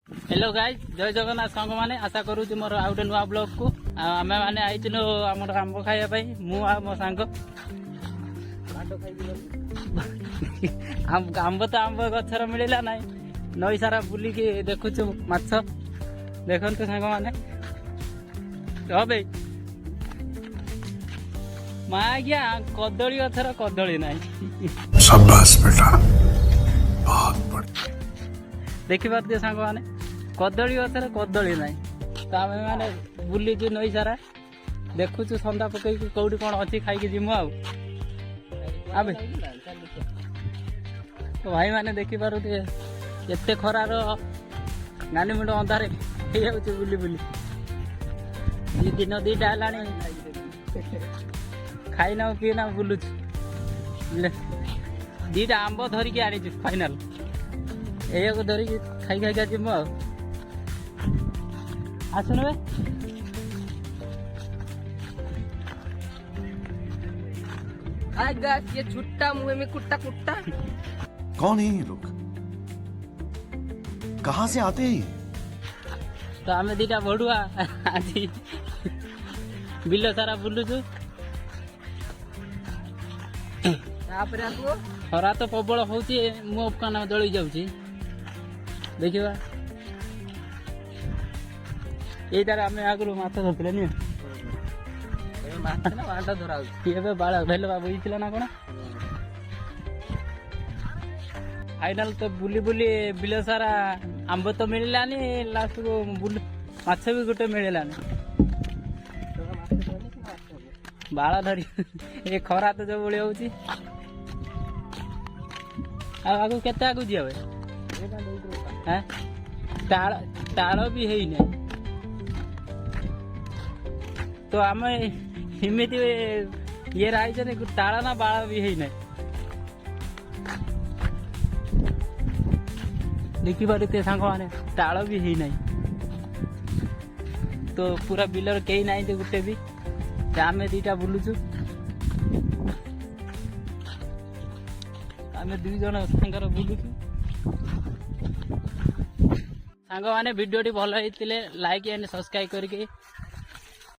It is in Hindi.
हेलो गाइज जय जगन्नाथ सांग मैंने आशा करूँ मोर आउ गोटे नुआ ब्लॉग को आम मैंने आईलु आम आंब खावाई मु मो सांग आंब तो आंब गचर मिलला ना नई सारा बुलिकी देखुचु माछ देखते सांग मैंने भाई माँ आज्ञा कदली गचर कदली ना देखिपे सांग मैंने कदली गचर कदली ना तो आम मैंने बुलीचु नई सारा देखुचु सन्दा पकई कौटी कौन अच्छी खाई जीमु आबे तो भाई मैंने देखी पारे एत खरार नानी मुंड अंधारे बुली बुली दिन दीटा है खाईना पीना बुलुचु दीटा आंब धरिकी आनी फाइनाल यही को धरिकी खाई खाई जीमु आसुन बे ये छुट्टा मुँह में कुट्टा कुट्टा कौन है ये लोग कहाँ से आते हैं तो आम दीटा बड़ुआ आज बिल सारा बुलुचु खरा तो प्रबल हूँ मो कान जली जाऊँगी देखा यहीटार आम आगु माछ धरते नी बाड़ भेल बाबू ना कौन फाइनाल तो बुली बुली बिल सारा आंब तो मिललानी लास्ट को माछ भी गोटे मिललानी बाड़ धरी ये खरा तो जो भाई हूँ आगु केते आगु जी ताल भी है तो आम इमिति ये रही ताल ना बाड़ भी है देखी पारे सांग मैंने ताल भी है ना तो पूरा बिलर कई ना गोटे भी आम दीटा बुलुचु आम दुई जन सांगर बुलुचु सांग मैंने वीडियो भल होते लाइक एंड सब्सक्राइब करके